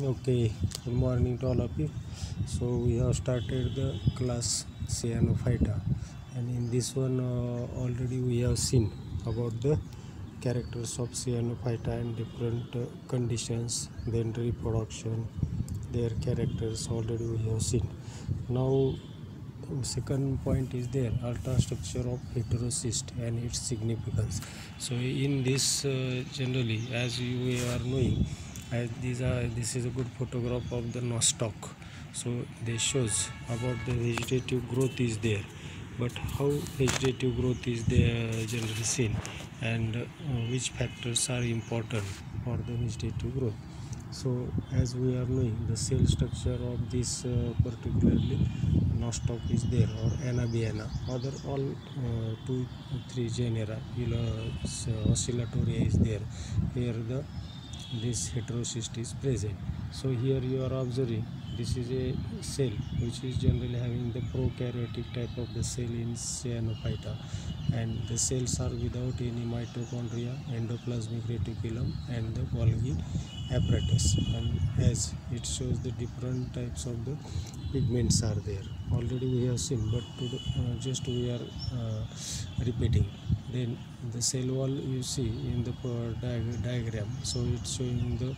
Okay, good morning to all of you. So we have started the class Cyanophyta, and in this one already we have seen about the characters of Cyanophyta and different conditions, then reproduction, their characters already we have seen. Now second point is there, ultrastructure of heterocyst and its significance. So in this generally, as we are knowing, as this is a good photograph of the nostoc. So they shows about the vegetative growth is there, but how vegetative growth is there generally seen, and which factors are important for the vegetative growth. So as we are knowing, the cell structure of this particularly nostoc is there, or anabiana, other all 2-3 genera oscillatoria is there, where this heterocyst is present. So here you are observing this is a cell which is generally having the prokaryotic type of the cell in Cyanophyta, and the cells are without any mitochondria, endoplasmic reticulum, and the Golgi apparatus. And as it shows, the different types of the pigments are there. Already we have seen, but just we are repeating. Then the cell wall you see in the diagram. So it's showing the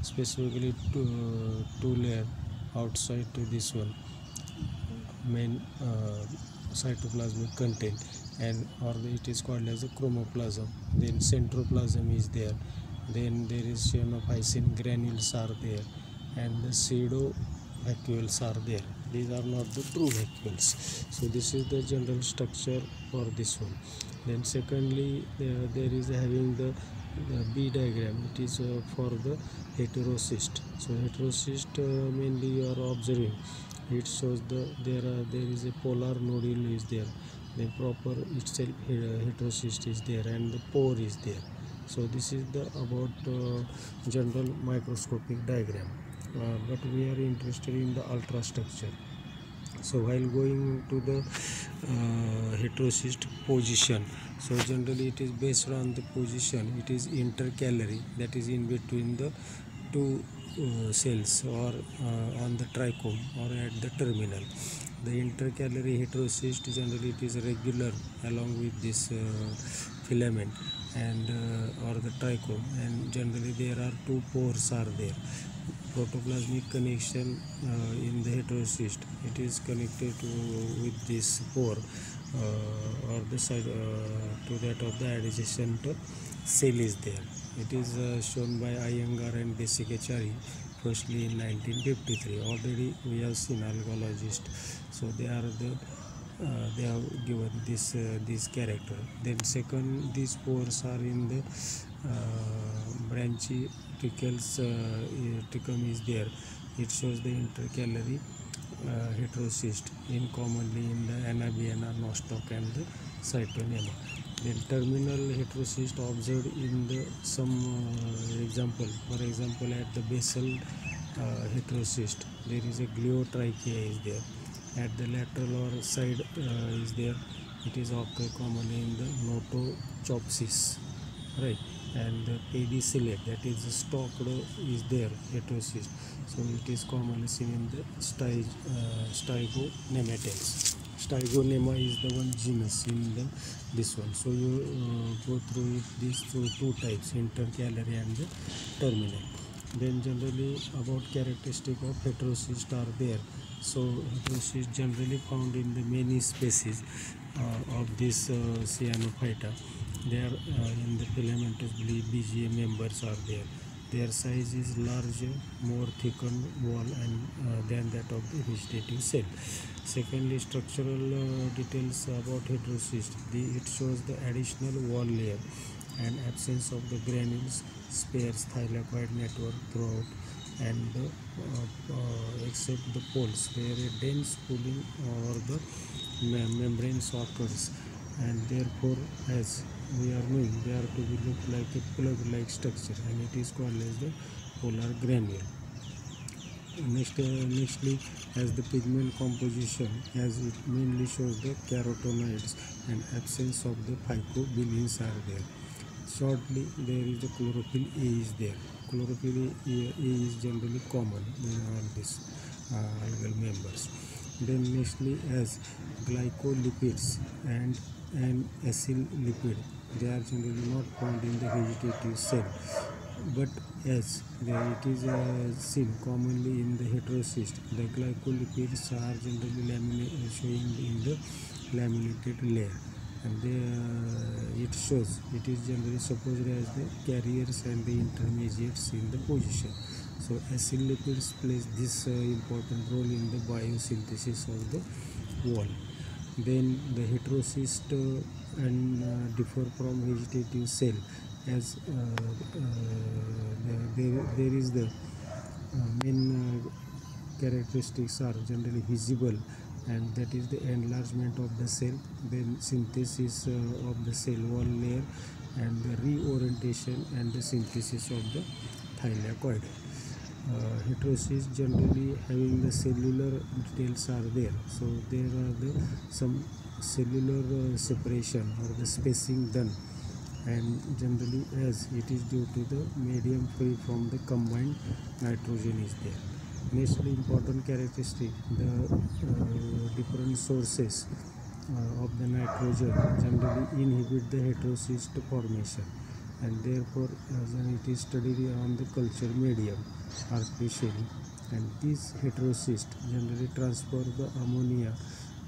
specifically two layer outside to this one main cytoplasmic content, and or it is called as a chromoplasm. Then centroplasm is there, then there is cyanophycin granules are there, and the pseudo vacuoles are there. These are not the true vacuoles. So this is the general structure for this one. Then secondly, there is having the B diagram. It is for the heterocyst. So heterocyst mainly you are observing, it shows there is a polar nodule is there, the proper itself heterocyst is there, and the pore is there. So this is the about general microscopic diagram, but we are interested in the ultrastructure. So while going to the heterocyst position, so generally it is based on the position, it is intercalary, that is in between the two cells, or on the trichome or at the terminal. The intercalary heterocyst generally it is regular along with this filament, and or the trichome, and generally there are two pores are there. Protoplasmic connection in the heterocyst, it is connected with this pore or the side to that of the adjacent cell is there. It is shown by Iyengar and Desikachari firstly in 1953. Already we have seen algologist, so they have given this character. Then second, these pores are in the branchy trichum is there. It shows the intercalary heterocyst in commonly in the anabiana, nostoc, and the cytonema. Then terminal heterocyst observed in the some example. For example, at the basal heterocyst, there is a gliotrachea is there. At the lateral or side is there. It is occur commonly in the notochopsis, right? And the pedicellate, that is the stalked is there heterocyst. So it is commonly seen in the stygonematales. Stygonema is the one genus in this one. So you go through it, these two types, intercalary and the terminal. Then generally about characteristic of heterocyst are there. So heterocyst generally found in the many species of this Cyanophyta. There in the filamentous BGA members are there. Their size is larger, more thickened wall and than that of the vegetative cell. Secondly, structural details about heterocyst. It shows the additional wall layer and absence of the granules, sparse thylakoid network throughout, and except the poles where a dense pooling or the membranes occurs, and therefore as we are knowing they are to be look like a plug-like structure, and it is called as the polar granule. Nextly, as the pigment composition, as it mainly shows the carotenoids and absence of the phycobilins are there. Shortly, there is the chlorophyll A is there. Chlorophyll A is generally common in all these algal members. Then nextly, as glycolipids and acyl lipid, they are generally not found in the vegetative cell, but as it is seen commonly in the heterocyst, the glycolipids are generally showing in the laminated layer, and it shows it is generally supposed as the carriers and the intermediates in the position. So acyl lipids plays this important role in the biosynthesis of the wall. Then the heterocyst and differ from vegetative cell, as there is the main characteristics are generally visible, and that is the enlargement of the cell, then synthesis of the cell wall layer, and the reorientation and the synthesis of the thylakoid. Heterocysts generally having the cellular details are there, so there are some cellular separation or the spacing done, and generally as it is due to the medium free from the combined nitrogen is there. Next important characteristic, the different sources of the nitrogen generally inhibit the heterocyst formation, and therefore when it is studied on the culture medium artificially, and these heterocysts generally transfer the ammonia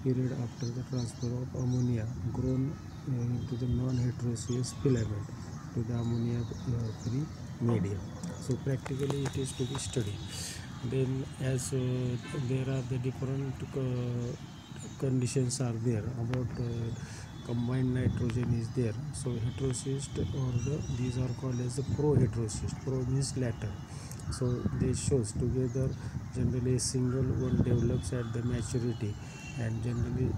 period after the transfer of ammonia grown into the non-heterocyous filament to the ammonia free medium. So practically it is to be studied. Then as there are the different conditions are there about combined nitrogen is there, so heterocyst or these are called as the pro-heterocyst. Pro means latter, so they shows together generally a single one develops at the maturity, and generally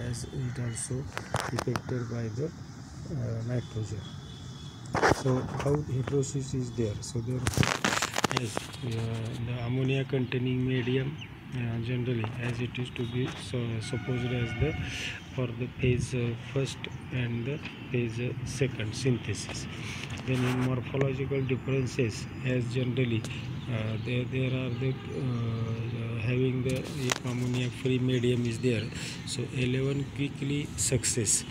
as it also affected by the nitrogen. So how heterocyst is there, so there as the ammonia containing medium generally as it is to be supposed as the for the phase first and the phase second synthesis. Then in morphological differences, as generally there are the having the ammonia free medium is there, so 11 quickly success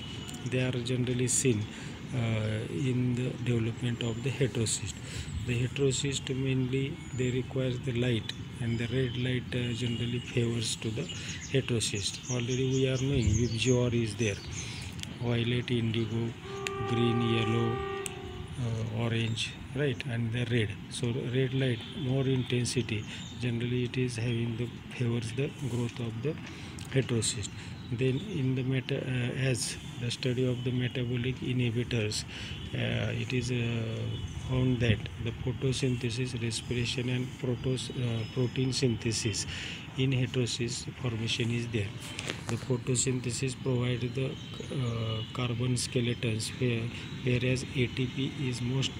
they are generally seen in the development of the heterocyst. The heterocyst mainly they require the light, and the red light generally favors to the heterocyst. Already we are knowing VIBGYOR is there, violet, indigo, green, yellow, orange, right, and the red. So red light more intensity, generally it is having the favors the growth of the heterocyst. Then in the as the study of the metabolic inhibitors, it is found that the photosynthesis, respiration, and protein synthesis in heterocyst formation is there. The photosynthesis provides the carbon skeletons, whereas ATP is most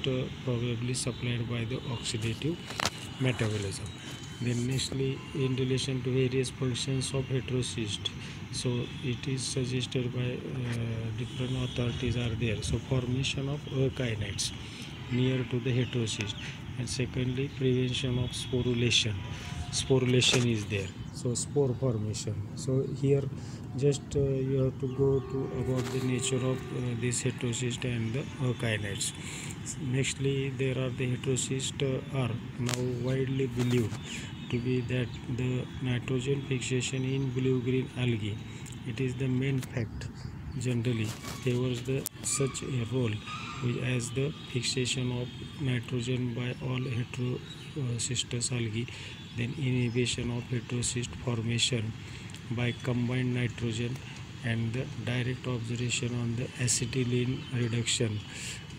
probably supplied by the oxidative metabolism. Then nextly, in relation to various functions of heterocyst, so it is suggested by different authorities are there. So formation of kinetics near to the heterocyst, and secondly prevention of sporulation. Sporulation is there, so spore formation. So here just you have to go to about the nature of this heterocyst and the kinetics. Nextly, there are the heterocysts are now widely believed to be that the nitrogen fixation in blue-green algae, it is the main fact generally favors the such a role as the fixation of nitrogen by all heterocystous algae, then inhibition of heterocyst formation by combined nitrogen, and the direct observation on the acetylene reduction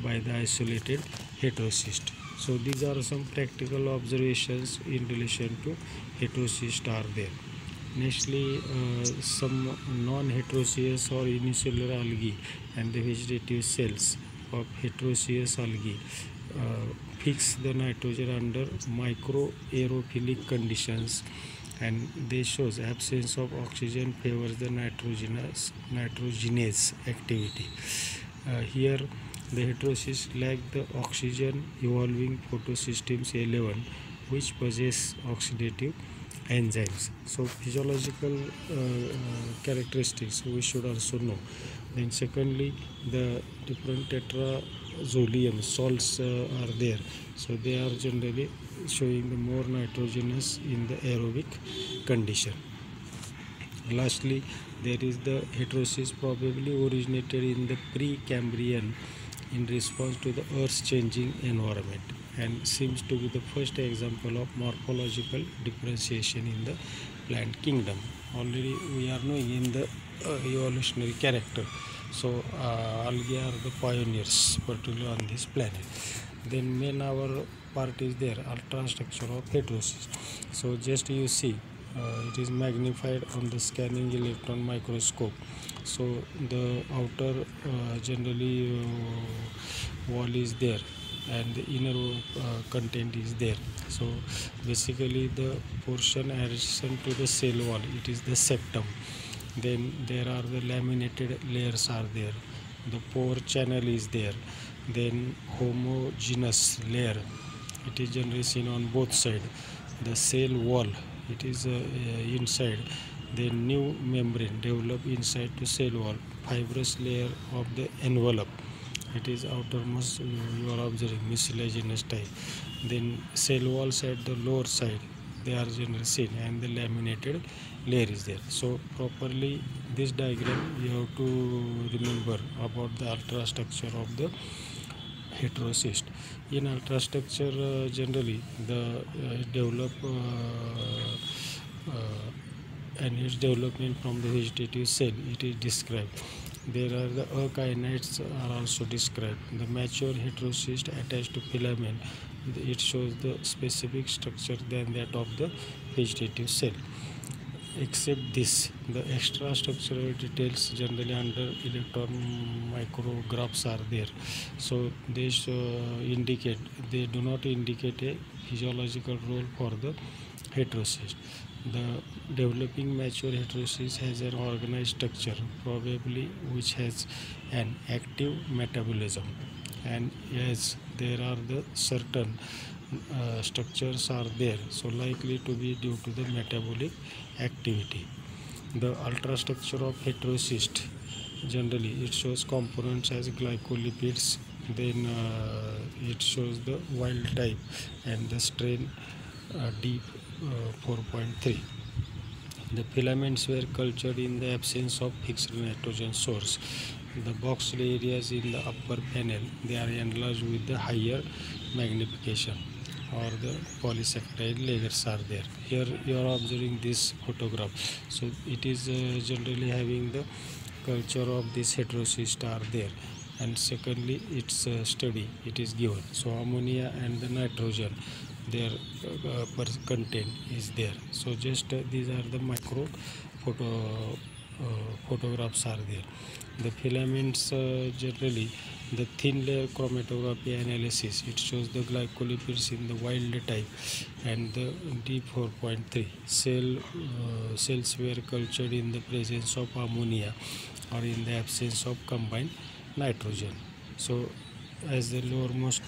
by the isolated heterocyst. So these are some practical observations in relation to heterocyst are there. Nextly, some non-heterocyous or unicellular algae and the vegetative cells of heterocyous algae fix the nitrogen under microaerophilic conditions, and they shows absence of oxygen favors the nitrogenase activity. Here the heterocysts lack the oxygen evolving photosystems 11, which possess oxidative enzymes. So physiological characteristics we should also know. Then secondly, the different tetrazolium salts are there, so they are generally showing the more nitrogenous in the aerobic condition. Lastly, there is the heterocyst probably originated in the pre-Cambrian in response to the Earth's changing environment and seems to be the first example of morphological differentiation in the plant kingdom. Already we are knowing in the evolutionary character. So algae are the pioneers, particularly on this planet. Then main our part is there, ultrastructure of heterocyst. So just you see, it is magnified on the scanning electron microscope. So the outer generally wall is there and the inner content is there. So basically the portion adjacent to the cell wall, it is the septum. Then there are the laminated layers are there, the pore channel is there, then homogeneous layer, it is generally seen on both sides, the cell wall, it is inside, the new membrane develop inside the cell wall, fibrous layer of the envelope, it is outermost, you are observing mucilaginous type, then cell walls at the lower side, they are generally seen, and the laminated layer is there. So properly this diagram you have to remember about the ultrastructure of the heterocyst. In ultrastructure generally the develop and its development from the vegetative cell, it is described. There are the akinetids are also described. The mature heterocyst attached to filament, it shows the specific structure than that of the vegetative cell. Except this, the extra structural details generally under electron micrographs are there. So they indicate, they do not indicate a physiological role for the heterocyst. The developing mature heterocyst has an organized structure, probably which has an active metabolism, and yes, there are the certain structures are there, so likely to be due to the metabolic activity. The ultrastructure of heterocyst generally it shows components as glycolipids, then it shows the wild type and the strain deep 4.3. The filaments were cultured in the absence of fixed nitrogen source. The boxed areas in the upper panel, they are enlarged with the higher magnification, or the polysaccharide layers are there. Here you are observing this photograph. So it is generally having the culture of this heterocyst are there, and secondly its study it is given. So ammonia and the nitrogen, their content is there. So just these are the micro photographs are there. The filaments generally the thin layer chromatography analysis, it shows the glycolipids in the wild type and the D4.3 cells were cultured in the presence of ammonia or in the absence of combined nitrogen. So as the lowermost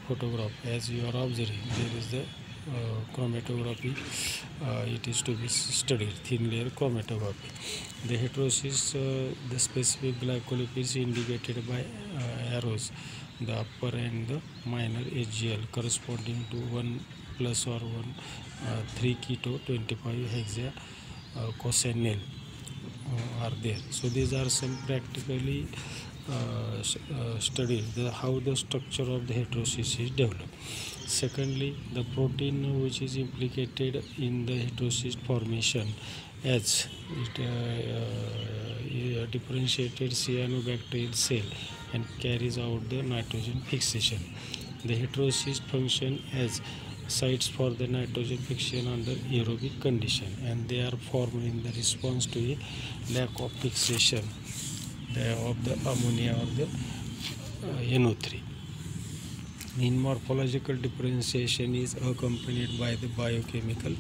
photograph, as you are observing, there is the chromatography, it is to be studied, thin layer chromatography. The heterocyst, the specific glycolipids indicated by arrows, the upper and the minor HGL corresponding to 1 plus or 1 3 keto 25 hexa cosenyl are there. So these are some practically studied how the structure of the heterocyst is developed. Secondly, the protein which is implicated in the heterocyst formation, as it differentiated cyanobacterial cell and carries out the nitrogen fixation. The heterocyst function as sites for the nitrogen fixation under aerobic condition, and they are formed in the response to a lack of fixation of the ammonia or the NO3. In morphological differentiation is accompanied by the biochemical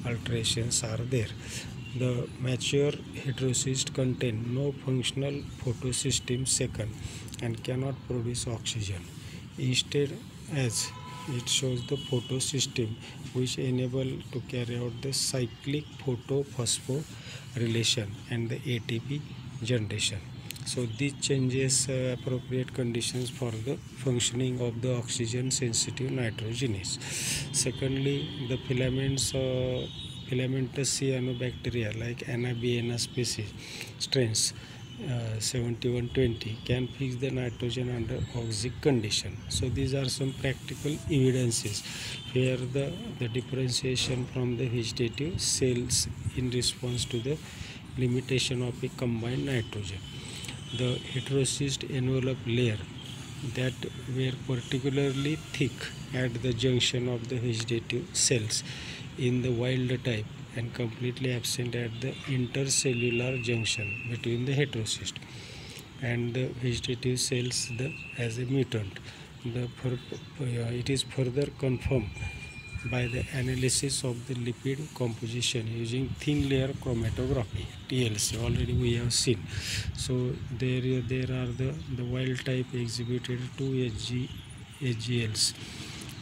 alterations are there. The mature heterocyst contain no functional photosystem second and cannot produce oxygen. Instead, as it shows the photosystem which enable to carry out the cyclic photosphorylation and the ATP generation. So this changes appropriate conditions for the functioning of the oxygen sensitive nitrogenase. Secondly, the filamentous cyanobacteria like Anabaena species strains 7120 can fix the nitrogen under oxic condition. So these are some practical evidences where the differentiation from the vegetative cells in response to the limitation of a combined nitrogen. The heterocyst envelope layer that were particularly thick at the junction of the vegetative cells in the wild type and completely absent at the intercellular junction between the heterocyst and the vegetative cells as a mutant. It is further confirmed by the analysis of the lipid composition using thin layer chromatography TLC. Already we have seen. So there are the wild type exhibited 2 HGLs,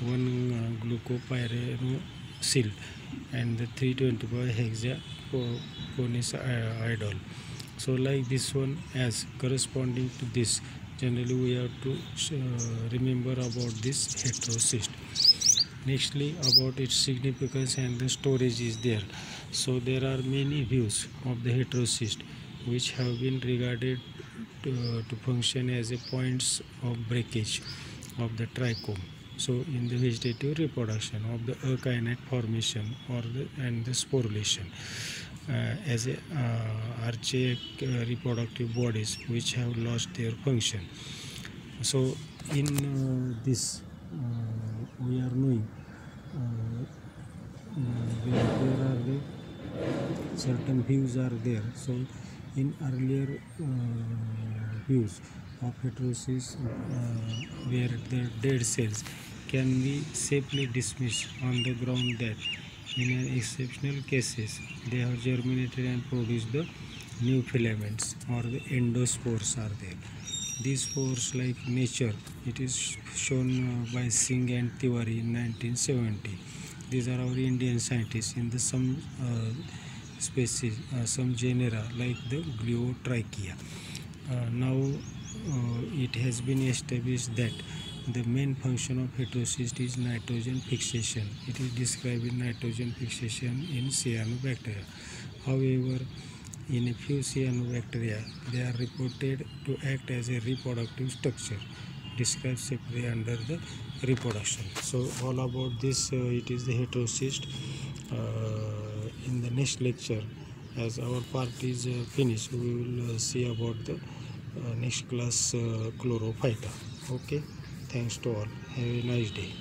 1 glucopyranosile and the 325 hexaconazidol. So like this one, as corresponding to this, generally we have to remember about this heterocyst. Nextly, about its significance and the storage is there. So there are many views of the heterocyst which have been regarded to function as a points of breakage of the trichome. So in the vegetative reproduction of the akinete formation and the sporulation as a archaic reproductive bodies which have lost their function. So in this we are knowing there are the certain views are there. So in earlier views of heterocyst where the dead cells can be safely dismissed on the ground that in an exceptional cases they have germinated and produced the new filaments or the endospores are there. These spores, like nature, it is shown by Singh and Tiwari in 1970. These are our Indian scientists in the some species, some genera like the Gliotrichia. Now it has been established that the main function of heterocyst is nitrogen fixation. It is described in nitrogen fixation in cyanobacteria. However, in a few cyanobacteria, they are reported to act as a reproductive structure, described separately under the reproduction. So all about this, it is the heterocyst. In the next lecture, as our part is finished, we will see about the next class chlorophyta. Okay, thanks to all. Have a nice day.